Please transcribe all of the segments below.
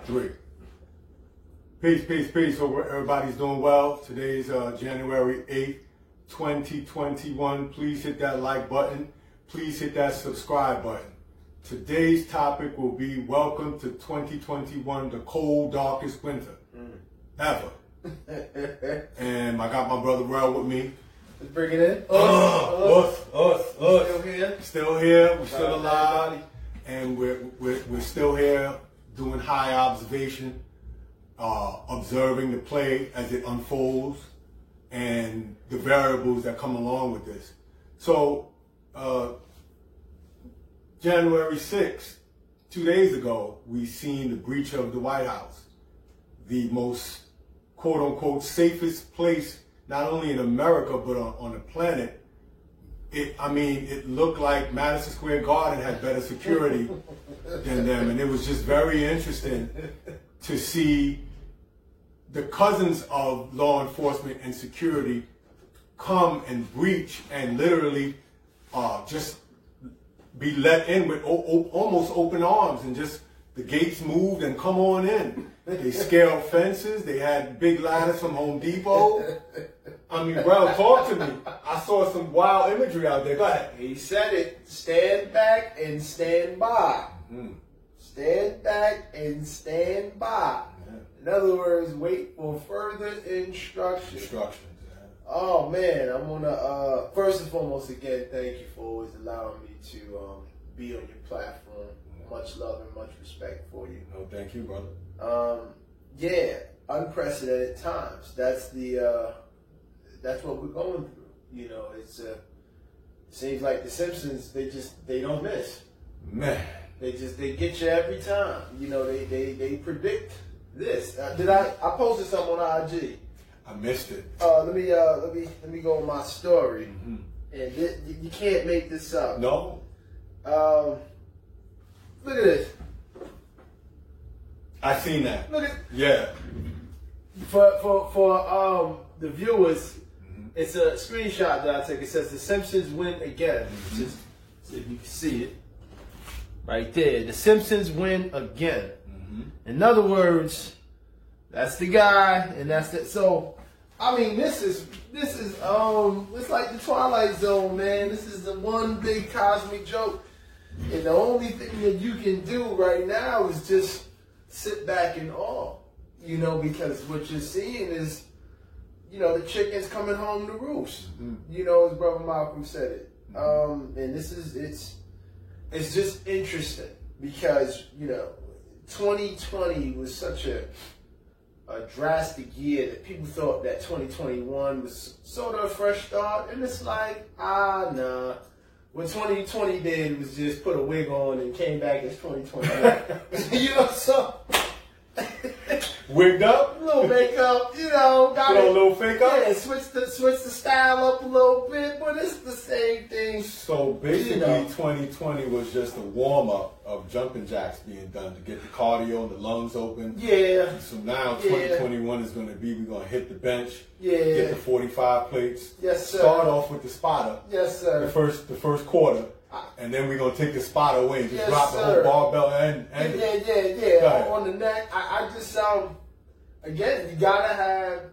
Three. Peace, peace, peace. Hope everybody's doing well. Today's January 8th, 2021. Please hit that like button. Please hit that subscribe button. Today's topic will be welcome to 2021, the cold, darkest winter ever. And I got my brother Rel with me. Let's bring it in. Us. Still here. Still here. We're still alive. And we're still here doing high observation, observing the play as it unfolds and the variables that come along with this. So, January 6th, 2 days ago, we seen the breach of the White House, the most quote-unquote safest place, not only in America, but on the planet. It looked like Madison Square Garden had better security than them. And it was just very interesting to see the cousins of law enforcement and security come and breach and literally just be let in with almost open arms, and just the gates moved and come on in. They scaled fences. They had big ladders from Home Depot. Well, talk to me. I saw some wild imagery out there. Go ahead. He said it. Stand back and stand by. Stand back and stand by. In other words, wait for further instructions. Oh man, I'm gonna first and foremost, again, thank you for always allowing me to be on your platform. Much love and much respect for you. Oh, thank you, brother. Yeah, unprecedented times. That's what we're going through. You know, it's seems like the Simpsons. They don't miss. Man, they get you every time. You know, they predict this. I posted something on IG. I missed it. Let me go on my story. And you can't make this up. No. Look at this. I seen that. Look at. Yeah. For the viewers, it's a screenshot that I took. It says the Simpsons win again. Just see if you can see it. Right there. The Simpsons win again. In other words, that's the guy, and that's it. So, this is it's like the Twilight Zone, man. This is the one big cosmic joke. And the only thing that you can do right now is just sit back in awe, because what you're seeing is, the chicken's coming home to roost. As Brother Malcolm said it. And it's just interesting because, 2020 was such a drastic year that people thought that 2021 was sort of a fresh start. And it's like, nah. What 2020 did was just put a wig on and came back as 2021. So wigged up, a little makeup, got a little fake up. Yeah, switch the style up a little bit, but it's the same thing. So basically, 2020 was just a warm up of jumping jacks being done to get the cardio, the lungs open. Yeah. So now 2021 is going to be, we're going to hit the bench. Yeah. Get the 45 plates. Yes, sir. Start off with the spotter. Yes, sir. The first quarter. And then we're going to take the spotter away and just drop the sir. whole barbell and Yeah. On the neck. I just, again, you got to have,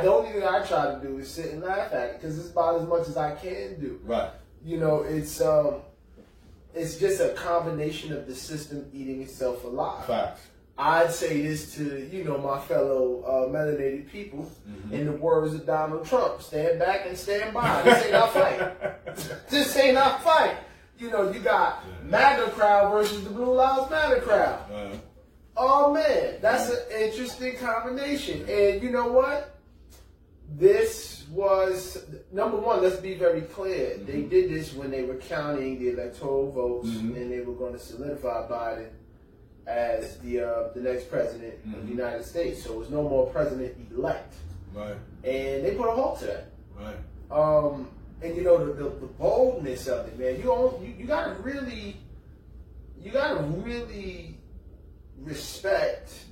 the only thing I try to do is sit and laugh at it because it's about as much as I can do. Right. It's just a combination of the system eating itself alive. Facts. I'd say this to, my fellow melanated people, in the words of Donald Trump, stand back and stand by. This ain't our fight. This ain't our fight. You got MAGA crowd versus the Blue Lives Matter crowd. Oh, man, that's an interesting combination. And you know what? This was, number one, let's be very clear. They did this when they were counting the electoral votes, and they were going to solidify Biden as the next president of the United States. So it was no more president-elect. Right. And they put a halt to that. Right. And the boldness of it, man. You gotta really respect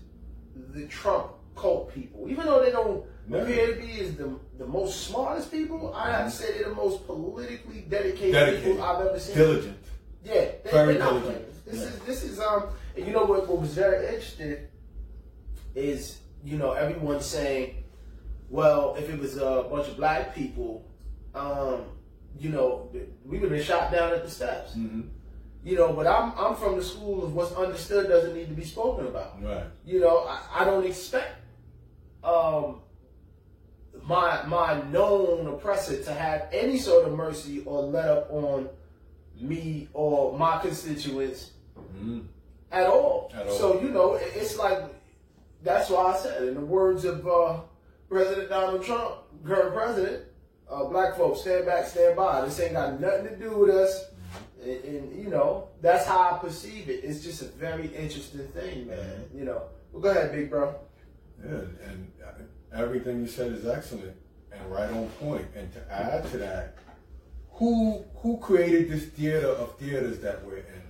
the Trump cult people, even though they don't appear to be as the most smartest people. I have to say they're the most politically dedicated people I've ever seen. Diligent. Yeah, very they're not diligent. playing. This is And you know what was very interesting is, you know, everyone saying, well, if it was a bunch of black people, you know, we would have been shot down at the steps. Mm-hmm. You know, but I'm from the school of what's understood doesn't need to be spoken about. Right. You know, I don't expect my known oppressor to have any sort of mercy or let up on me or my constituents at all. So, you know, it's like, that's why I said, in the words of President Donald Trump, current president, black folks, stand back, stand by. This ain't got nothing to do with us. And you know, that's how I perceive it. It's just a very interesting thing, man. You know. Well, go ahead, big bro. Yeah, and everything you said is excellent and right on point. And to add to that, who created this theater of theaters that we're in?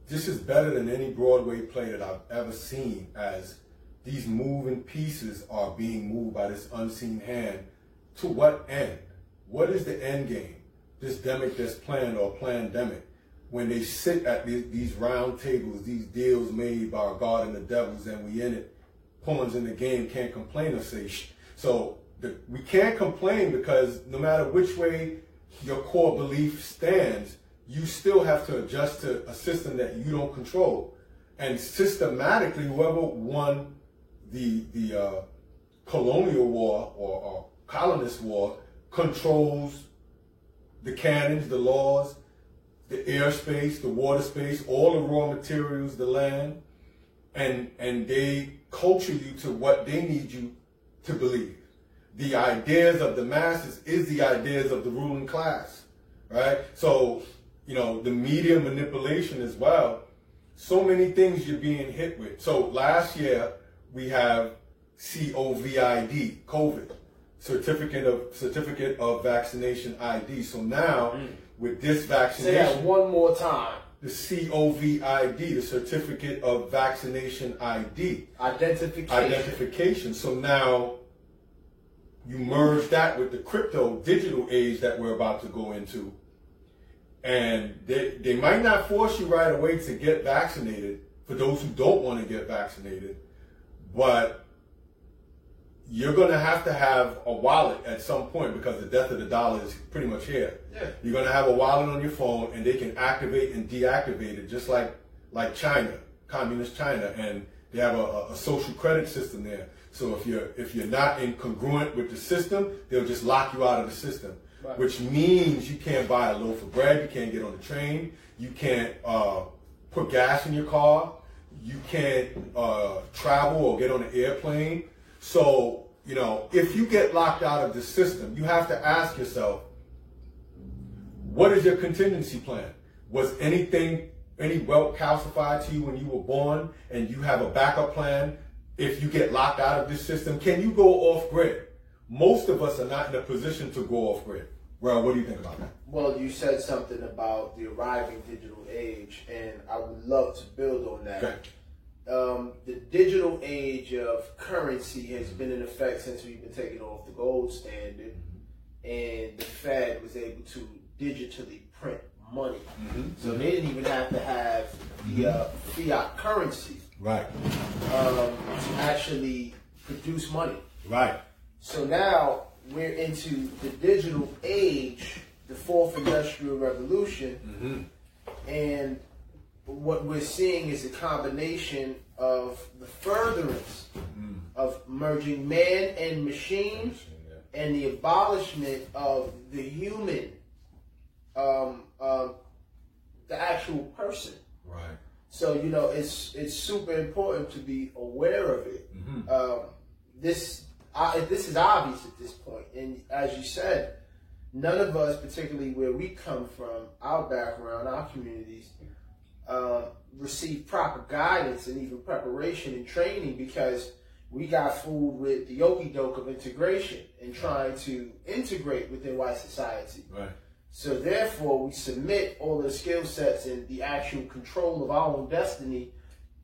This is better than any Broadway play that I've ever seen, as these moving pieces are being moved by this unseen hand. To what end? What is the end game? This demic that's planned, or plandemic, when they sit at these round tables, these deals made by God and the devils, and we in it, pawns in the game, can't complain or say shh. So we can't complain, because no matter which way your core belief stands, you still have to adjust to a system that you don't control. And systematically, whoever won the colonial war or colonist war controls the cannons, the laws, the airspace, the water space, all the raw materials, the land, and they culture you to what they need you to believe. The ideas of the masses is the ideas of the ruling class, right? So, you know, the media manipulation as well. So many things you're being hit with. So last year we have COVID, certificate of vaccination ID. So now with this vaccination, say that one more time. The COVID, the certificate of vaccination ID, identification. So now you merge that with the crypto digital age that we're about to go into, and they might not force you right away to get vaccinated for those who don't want to get vaccinated, but you're going to have a wallet at some point, because the death of the dollar is pretty much here. Yeah. You're going to have a wallet on your phone, and they can activate and deactivate it, just like China, communist China, and they have a social credit system there. So if you're not incongruent with the system, they'll just lock you out of the system, right. Which means you can't buy a loaf of bread, you can't get on the train, you can't put gas in your car, you can't travel or get on an airplane. So, you know, if you get locked out of the system, you have to ask yourself, what is your contingency plan? Was any wealth calcified to you when you were born, and you have a backup plan if you get locked out of this system? Can you go off grid? Most of us are not in a position to go off grid. Well, what do you think about that? Well, you said something about the arriving digital age, and I would love to build on that. Okay. The digital age of currency has been in effect since we've been taking off the gold standard, and the Fed was able to digitally print money. So they didn't even have to have the fiat currency, right, to actually produce money. Right. So now we're into the digital age, the fourth industrial revolution, and what we're seeing is a combination of the furtherance of merging man and machine, and the abolishment of the human, the actual person. Right. So, you know, it's super important to be aware of it. This is obvious at this point, and as you said, none of us, particularly where we come from, our background, our communities, receive proper guidance and even preparation and training, because we got fooled with the okie-doke of integration and trying to integrate within white society. Right. So therefore, we submit all the skill sets and the actual control of our own destiny,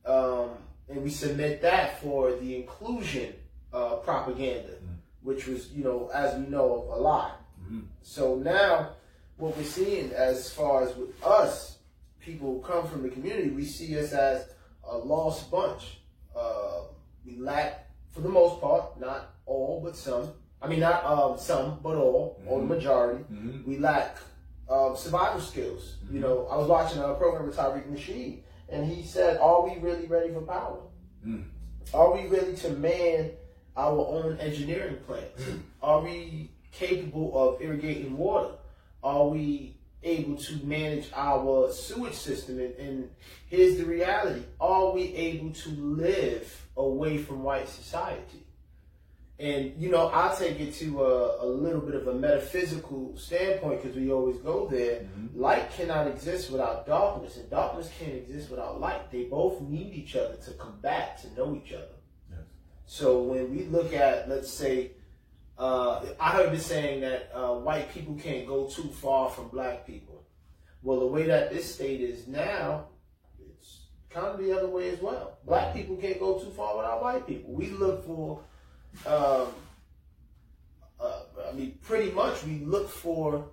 and we submit that for the inclusion propaganda, which was, you know, as we know, a lie. So now, what we're seeing as far as with us, people who come from the community, we see us as a lost bunch. We lack, for the most part, not all, but some. I mean, not some, but all, or the majority. We lack survival skills. You know, I was watching a program with Tariq Nasheed, and he said, are we really ready for power? Are we ready to man our own engineering plants? Are we capable of irrigating water? Are we able to manage our sewage system? And here's the reality. Are we able to live away from white society? And, you know, I'll take it to a little bit of a metaphysical standpoint, because we always go there. Light cannot exist without darkness, and darkness can't exist without light. They both need each other to combat, to know each other. Yes. So when we look at, let's say, I heard this saying that white people can't go too far from black people. Well, the way that this state is now, it's kind of the other way as well. Black people can't go too far without white people. We look for, I mean, pretty much we look for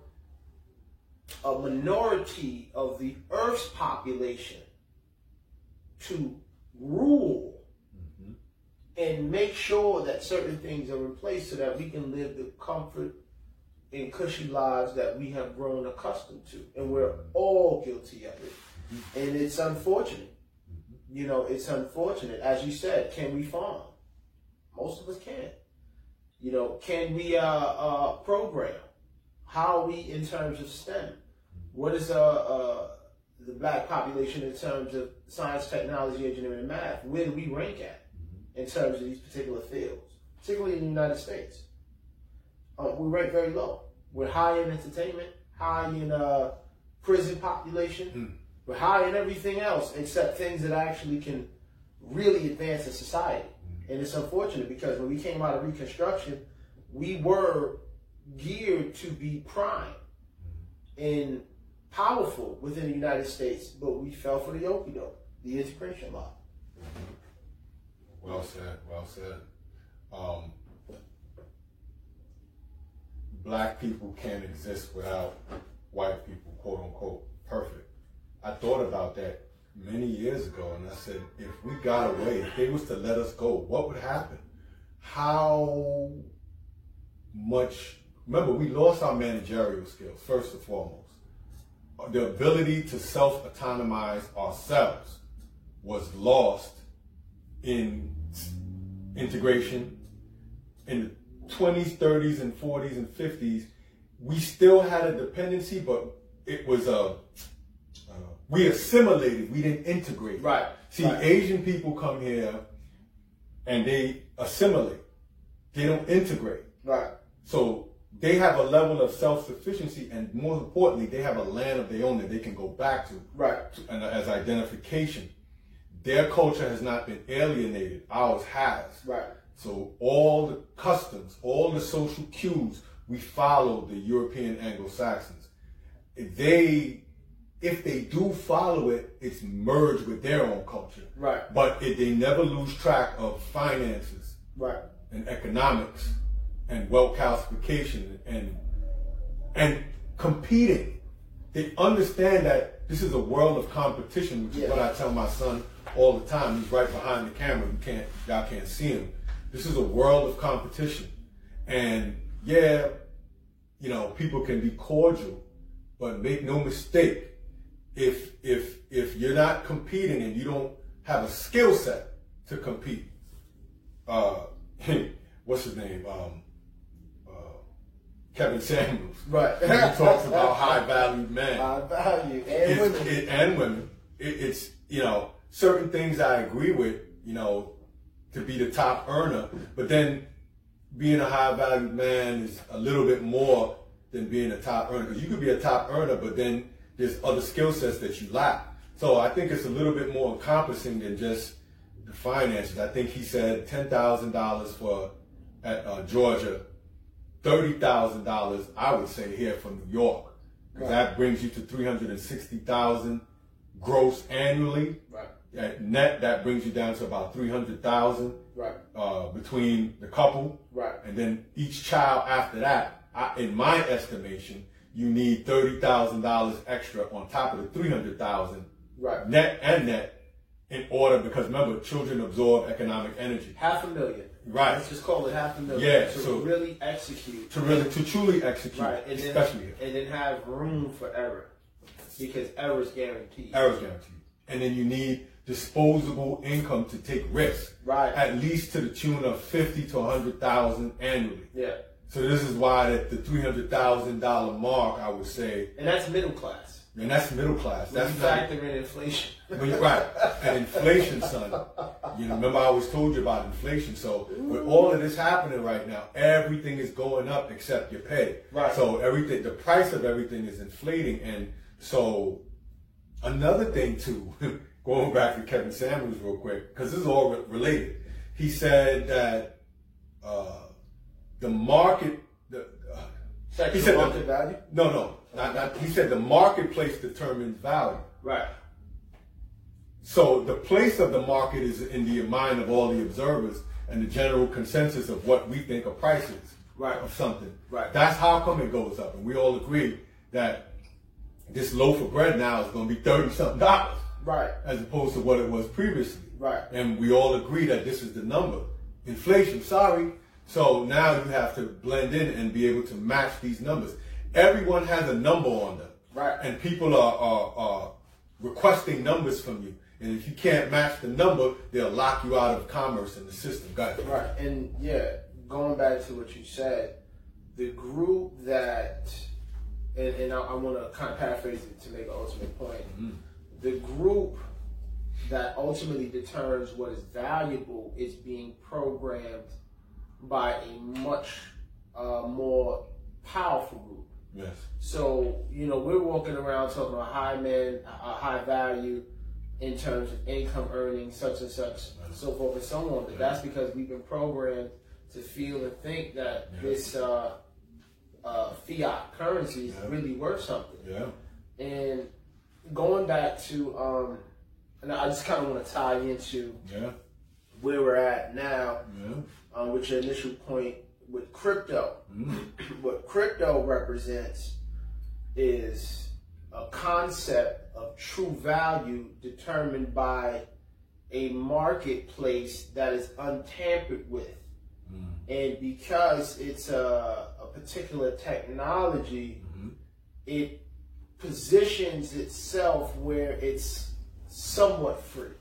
a minority of the Earth's population to rule and make sure that certain things are in place so that we can live the comfort and cushy lives that we have grown accustomed to. And we're all guilty of it. And it's unfortunate. You know, it's unfortunate. As you said, can we farm? Most of us can't. You know, can we program? How are we in terms of STEM? What is the black population in terms of science, technology, engineering, and math? Where do we rank at in terms of these particular fields, particularly in the United States? We rank very low. We're high in entertainment, high in prison population. We're high in everything else except things that actually can really advance a society. And it's unfortunate because when we came out of Reconstruction, we were geared to be prime and powerful within the United States, but we fell for the okie doke, the integration law. Well said, well said. Black people can't exist without white people, quote unquote, perfect. I thought about that many years ago, and I said, if we got away, if they was to let us go, what would happen? How much, remember, we lost our managerial skills, first and foremost. The ability to self-autonomize ourselves was lost in integration. In the 20s, 30s, and 40s, and 50s, we still had a dependency, but it was we assimilated, we didn't integrate. Right. See, Asian people come here and they assimilate. They don't integrate. Right. So they have a level of self-sufficiency, and more importantly, they have a land of their own that they can go back to. Right. And as identification. Their culture has not been alienated. Ours has. Right. So all the customs, all the social cues, we follow the European Anglo-Saxons. If they do follow it, it's merged with their own culture. Right. But they never lose track of finances. Right. And economics and wealth calcification and competing. They understand that this is a world of competition, which is what I tell my son all the time. He's right behind the camera. Y'all can't see him. This is a world of competition. And yeah, you know, people can be cordial, but make no mistake, if you're not competing and you don't have a skill set to compete, what's his name? Kevin Samuels. Right. He talks about high-valued men. High value. And women. It's, you know, certain things I agree with, you know, to be the top earner, but then being a high-valued man is a little bit more than being a top earner. Because you could be a top earner, but then there's other skill sets that you lack. So I think it's a little bit more encompassing than just the finances. I think he said $10,000 for at Georgia, $30,000, I would say, here from New York. Right. That brings you to $360,000 gross annually. Right. At net, that brings you down to about $300,000. Right. Between the couple. Right. And then each child after that, in my estimation, you need $30,000 extra on top of the $300,000. Right. Net and net in order, because remember, children absorb economic energy. $500,000. Right. Let's just call it $500,000. Yeah, to so really execute. To truly execute. Right. And especially. then have room for error. Because error is guaranteed. Error is guaranteed. And then you need disposable income to take risks. Right. At least to the tune of $50,000 to $100,000 annually. Yeah. So this is why the $300,000 mark, I would say. And that's middle class. And that's middle class. That's factor in inflation. Right. And inflation, son. You know, remember I always told you about inflation. So with all of this happening right now, everything is going up except your pay. Right. So everything, the price of everything is inflating. And so another thing too, going back to Kevin Samuels real quick, because this is all related. He said that the market, he said market value? No. Not, he said the marketplace determines value. Right. So the place of the market is in the mind of all the observers and the general consensus of what we think a price is. Right. Of something. Right. That's how come it goes up. And we all agree that this loaf of bread now is going to be $30-something. Right. As opposed to what it was previously. Right. And we all agree that this is the number. Inflation, sorry. So now you have to blend in and be able to match these numbers. Everyone has a number on them. Right. And people are requesting numbers from you. And if you can't match the number, they'll lock you out of commerce in the system. Got it? Right. And yeah, going back to what you said, the group that, and I want to kind of paraphrase it to make an ultimate point. Mm-hmm. The group that ultimately determines what is valuable is being programmed by a much more powerful group. Yes. So, you know, we're walking around talking about high value in terms of income earning, such and such, so forth and so on. But that's because we've been programmed to feel and think that this fiat currency is really worth something. Yeah. And going back to, and I just kind of want to tie into where we're at now, with your initial point with crypto. What crypto represents is a concept of true value determined by a marketplace that is untampered with. And because it's a particular technology, it positions itself where it's somewhat free.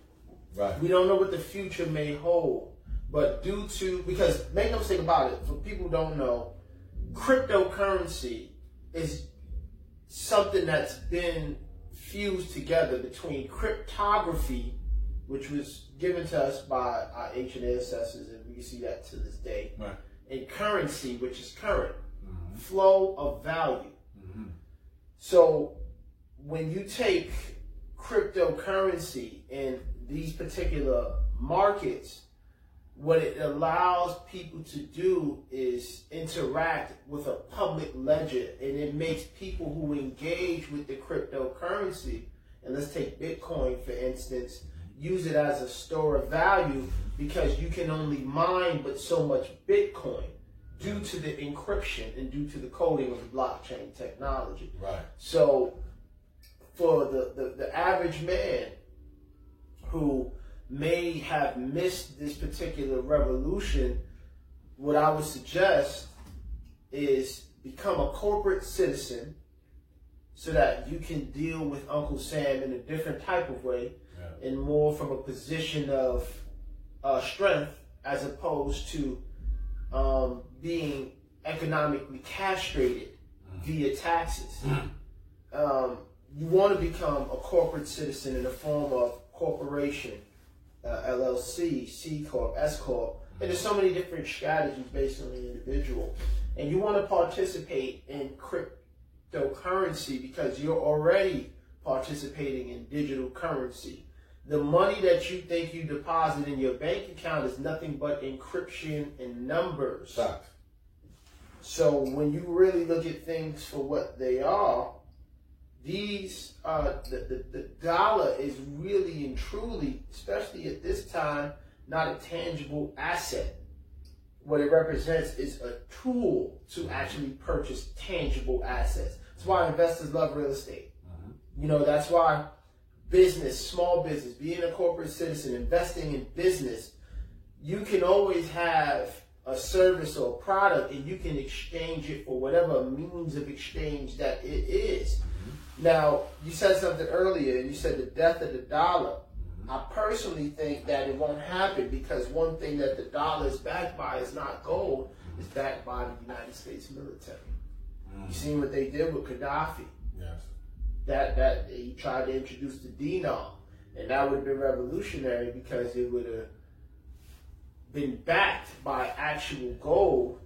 Right. We don't know what the future may hold. But because make no mistake about it, for people who don't know, cryptocurrency is something that's been fused together between cryptography, which was given to us by our ancient ancestors, and we can see that to this day, and currency, which is current, flow of value. So when you take cryptocurrency in these particular markets, what it allows people to do is interact with a public ledger, and it makes people who engage with the cryptocurrency, and let's take Bitcoin for instance, use it as a store of value because you can only mine but so much Bitcoin due to the encryption and due to the coding of the blockchain technology. Right. So for the average man who may have missed this particular revolution, what I would suggest is become a corporate citizen so that you can deal with Uncle Sam in a different type of way and more from a position of strength as opposed to being economically castrated via taxes. You want to become a corporate citizen in the form of corporation, LLC, C Corp, S Corp, and there's so many different strategies based on the individual. And you want to participate in cryptocurrency because you're already participating in digital currency. The money that you think you deposit in your bank account is nothing but encryption and numbers. Fact. So when you really look at things for what they are, these the dollar is really and truly, especially at this time, not a tangible asset. What it represents is a tool to actually purchase tangible assets. That's why investors love real estate. You know, that's why business, small business, being a corporate citizen, investing in business, you can always have a service or a product and you can exchange it for whatever means of exchange that it is. Now, you said something earlier, you said the death of the dollar. I personally think that it won't happen because one thing that the dollar is backed by is not gold, it's backed by the United States military. You seen what they did with Gaddafi? Yes. That he tried to introduce the dinar, and that would have been revolutionary because it would have been backed by actual gold,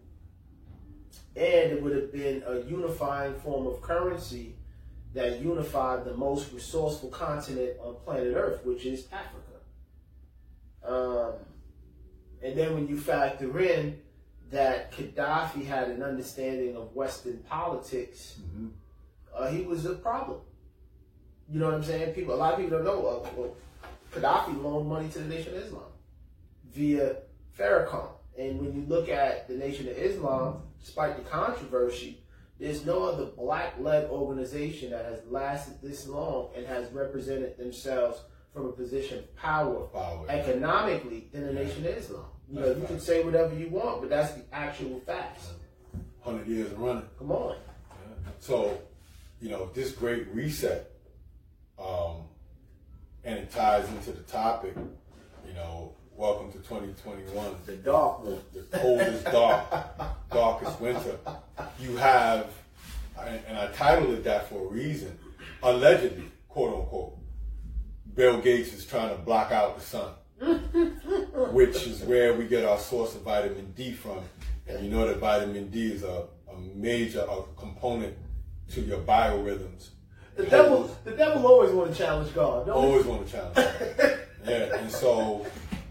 and it would have been a unifying form of currency that unified the most resourceful continent on planet Earth, which is Africa. And then when you factor in that Gaddafi had an understanding of Western politics, he was a problem. You know what I'm saying? A lot of people don't know. Well, Gaddafi loaned money to the Nation of Islam via Farrakhan. And when you look at the Nation of Islam, despite the controversy, there's no other black-led organization that has lasted this long and has represented themselves from a position of power economically than the Nation of Islam. You know, you can say whatever you want, but that's the actual facts. 100 years and running. Come on. So, you know, this great reset, and it ties into the topic, you know, welcome to 2021. The dark one. The coldest, darkest winter. You have, and I titled it that for a reason, allegedly, quote unquote, Bill Gates is trying to block out the sun, which is where we get our source of vitamin D from. And you know that vitamin D is a major component to your biorhythms. The devil always want to challenge God. Always want to challenge God. Yeah, and so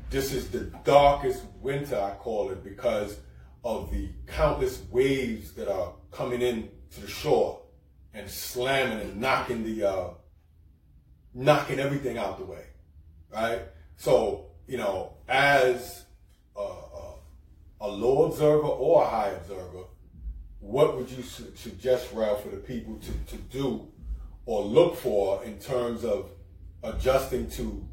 this is the darkest winter, I call it, because of the countless waves that are coming in to the shore and slamming and knocking everything out the way, right? So, you know, as a low observer or a high observer, what would you suggest, Ralph, for the people to do or look for in terms of adjusting to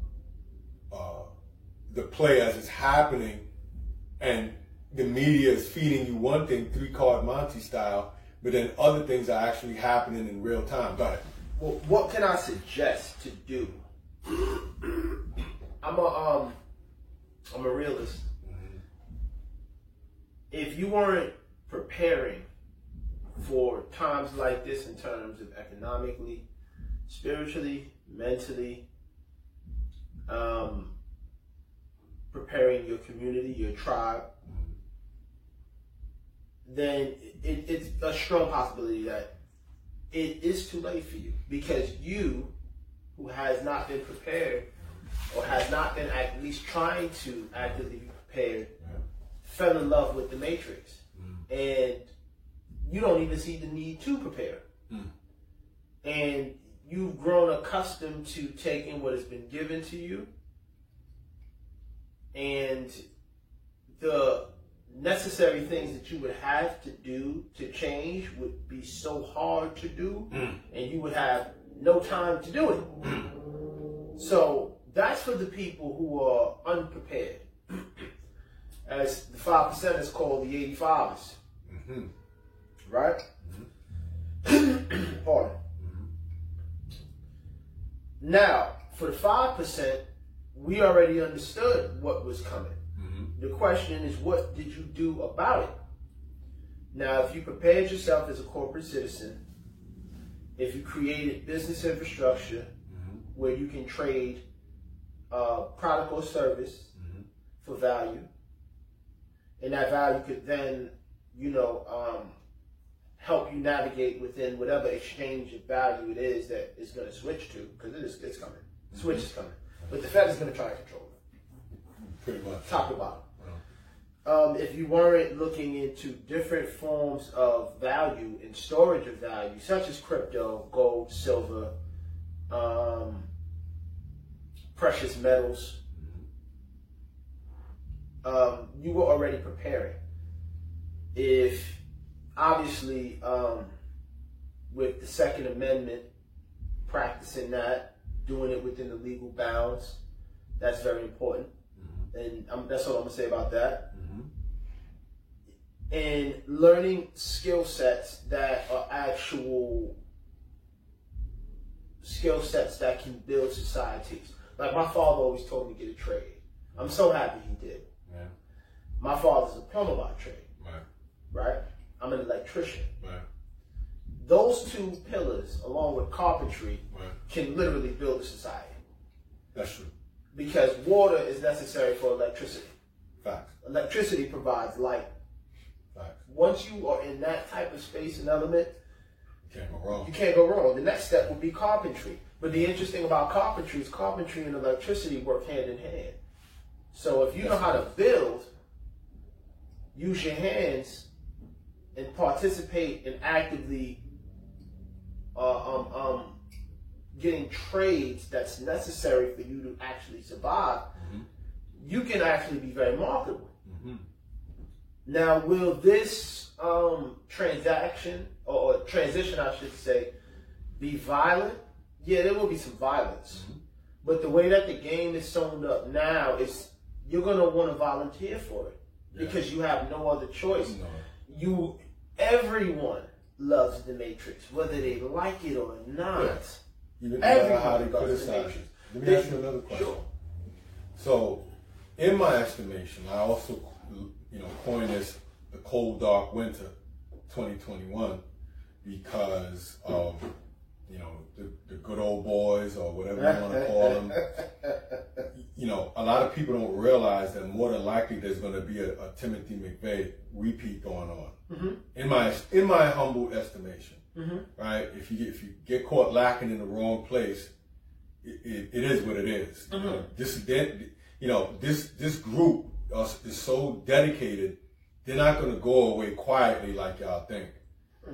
the play as it's happening, and the media is feeding you one thing, 3-card Monty style, but then other things are actually happening in real time? Go ahead. Well, what can I suggest to do? I'm a realist. If you weren't preparing for times like this in terms of economically, spiritually, mentally, preparing your community, your tribe, then it's a strong possibility that it is too late for you, because you, who has not been prepared or has not been at least trying to actively be prepared, fell in love with the Matrix, and you don't even see the need to prepare. And you've grown accustomed to taking what has been given to you, and the necessary things that you would have to do to change would be so hard to do, and you would have no time to do it. So that's for the people who are unprepared. As the 5% is called the 85ers. Right? Pardon. Now, for the 5%, we already understood what was coming. The question is, what did you do about it? Now, if you prepared yourself as a corporate citizen, if you created business infrastructure where you can trade product or service for value, and that value could then, help you navigate within whatever exchange of value it is that is going to switch to, because it's coming. Switch is coming. But the Fed is going to try to control it. Pretty much. Top to bottom. If you weren't looking into different forms of value and storage of value, such as crypto, gold, silver, precious metals, you were already preparing. If obviously with the Second Amendment, practicing that, doing it within the legal bounds. That's very important. And that's all I'm going to say about that. And learning skill sets that are actual skill sets that can build societies. Like my father always told me to get a trade. I'm so happy he did. Yeah. My father's a plumber by trade. Right. Right? I'm an electrician. Right. Those two pillars, along with carpentry, Right. can literally build a society. That's true. Because water is necessary for electricity. Facts. Electricity provides light. Facts. Once you are in that type of space and element, You can't go wrong. you can't go wrong. The next step would be carpentry. But the interesting about carpentry is carpentry and electricity work hand in hand. So if you know how to build, use your hands, and participate in actively getting trades that's necessary for you to actually survive, you can actually be very marketable. Now, will this transaction or transition, I should say, be violent? Yeah, there will be some violence. But the way that the game is sewn up now is you're going to want to volunteer for it because you have no other choice. Everyone loves the Matrix, whether they like it or not. Even no matter how they Everyone loves the criticize Matrix. it. Let me ask you another question. Sure. So, in my estimation, I also, coined this the cold dark winter 2021 because of, the good old boys or whatever you want to call them. A lot of people don't realize that more than likely there's going to be a Timothy McVeigh repeat going on. In my humble estimation, right? If you get caught lacking in the wrong place, it is what it is. This group is so dedicated, they're not going to go away quietly like y'all think.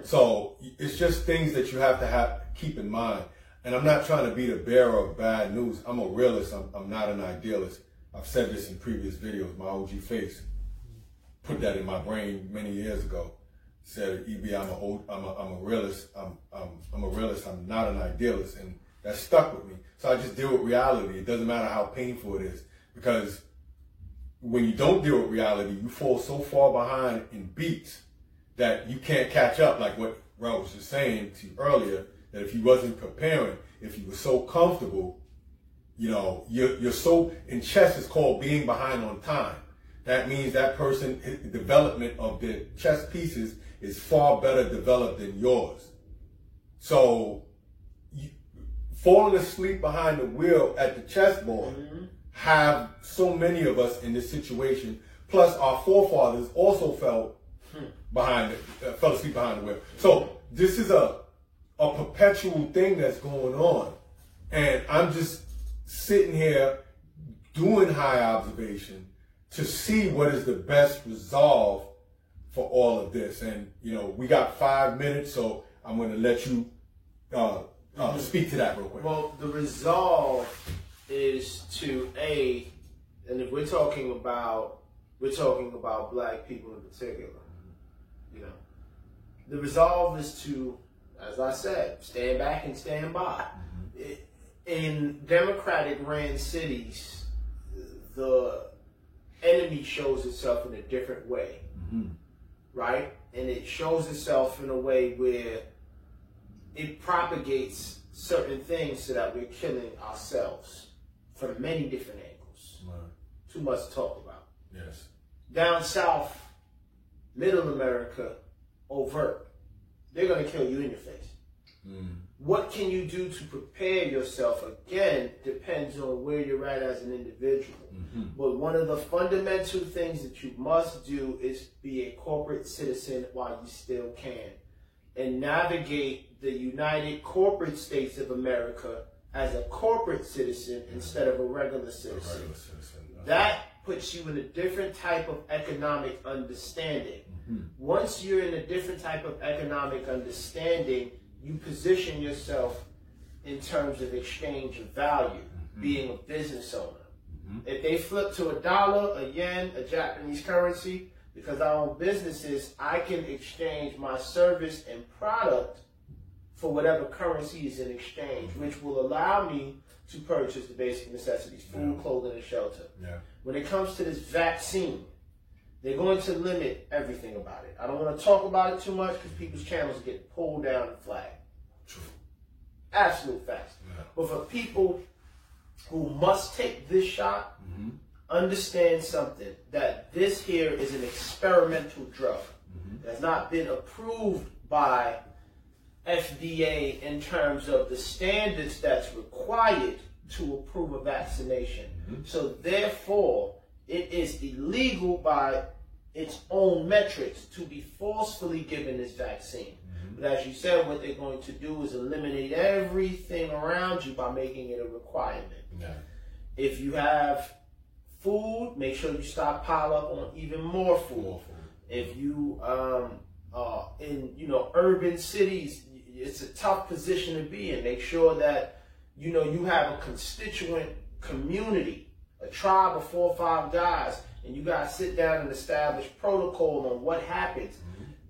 So it's just things that you have to keep in mind. And I'm not trying to be the bearer of bad news. I'm a realist. I'm not an idealist. I've said this in previous videos. My OG Face put that in my brain many years ago. Said, "EB, I'm a realist. I'm a realist. I'm not an idealist," and that stuck with me. So I just deal with reality. It doesn't matter how painful it is, because when you don't deal with reality, you fall so far behind in beats that you can't catch up. Like what Rel was just saying to you earlier, that if you wasn't preparing, if you were so comfortable, you're so, in chess it's called being behind on time. That means that person, the development of their chess pieces is far better developed than yours. So falling asleep behind the wheel at the chessboard have so many of us in this situation. Plus our forefathers also fell asleep behind the wheel. So this is a perpetual thing that's going on. And I'm just sitting here doing high observation to see what is the best resolve for all of this. And, we got 5 minutes, so I'm going to let you speak to that real quick. Well, the resolve is to and if we're talking about black people in particular, the resolve is to, as I said, stand back and stand by. In democratic ran cities, the enemy shows itself in a different way, right? And it shows itself in a way where it propagates certain things so that we're killing ourselves from many different angles. Too much to talk about. Yes. Down south, middle America, overt. They're going to kill you in your face. What can you do to prepare yourself? Again, depends on where you're at as an individual. But one of the fundamental things that you must do is be a corporate citizen while you still can, and navigate the United Corporate States of America as a corporate citizen instead of a regular citizen. That puts you in a different type of economic understanding. Once you're in a different type of economic understanding, you position yourself in terms of exchange of value, being a business owner. If they flip to a dollar, a yen, a Japanese currency, because I own businesses, I can exchange my service and product for whatever currency is in exchange, which will allow me to purchase the basic necessities, food, clothing, and shelter. Yeah. When it comes to this vaccine, they're going to limit everything about it. I don't want to talk about it too much because people's channels get pulled down and flagged. True. Absolute facts. Yeah. But for people who must take this shot, understand something, that this here is an experimental drug. It has not been approved by FDA in terms of the standards that's required to approve a vaccination. So therefore, it is illegal by its own metrics to be forcefully given this vaccine. But as you said, what they're going to do is eliminate everything around you by making it a requirement. Yeah. If you have food, make sure you stockpile up on even more food. More food. If you in urban cities, it's a tough position to be in. Make sure that you have a constituent community, a tribe of 4 or 5 guys, and you guys sit down and establish protocol on what happens.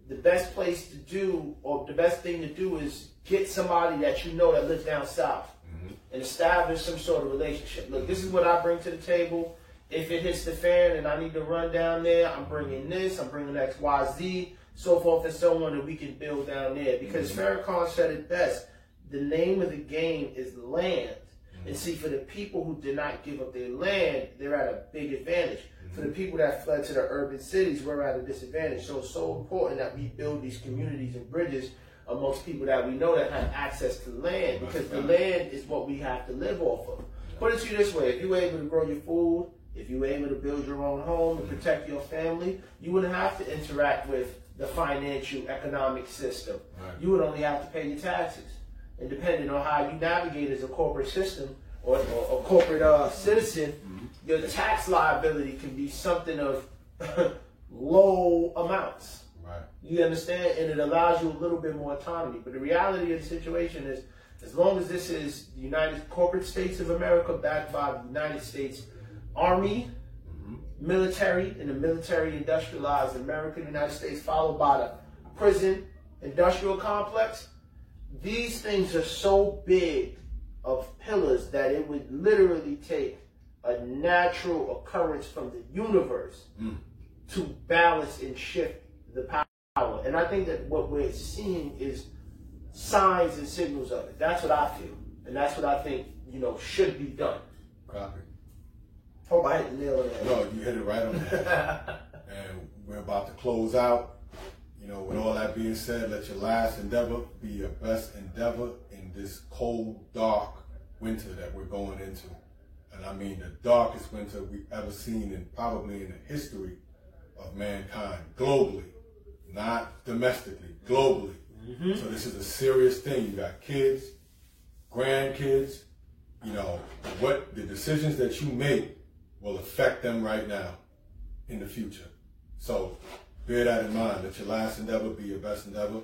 The best place to do, or the best thing to do, is get somebody that you know that lives down south and establish some sort of relationship. Look, this is what I bring to the table. If it hits the fan and I need to run down there, I'm bringing this, I'm bringing X, Y, Z, so forth and so on, and we can build down there. Because Farrakhan said it best, the name of the game is land. And see, for the people who did not give up their land, they're at a big advantage. For the people that fled to the urban cities, we're at a disadvantage. So it's so important that we build these communities and bridges amongst people that we know that have access to land, because the land is what we have to live off of. Put it to you this way, if you were able to grow your food, if you were able to build your own home and protect your family, you wouldn't have to interact with the financial economic system. You would only have to pay your taxes. And depending on how you navigate as a corporate system or a corporate citizen, your tax liability can be something of low amounts. Right. You understand? And it allows you a little bit more autonomy. But the reality of the situation is, as long as this is the United Corporate States of America, backed by the United States Army, military, and the military industrialized America, the United States, followed by the prison industrial complex, these things are so big of pillars that it would literally take a natural occurrence from the universe to balance and shift the power. And I think that what we're seeing is signs and signals of it. That's what I feel. And that's what I think, should be done. Copy. Hope I hit the nail on that. No, you hit it right on the head. And we're about to close out. With all that being said, let your last endeavor be your best endeavor in this cold, dark winter that we're going into. And I mean the darkest winter we've ever seen, probably in the history of mankind, globally, not domestically, globally. So this is a serious thing. You got kids, grandkids, what the decisions that you make will affect them right now in the future. So bear that in mind. Let your last endeavor be your best endeavor.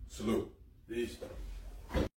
Salute. Peace.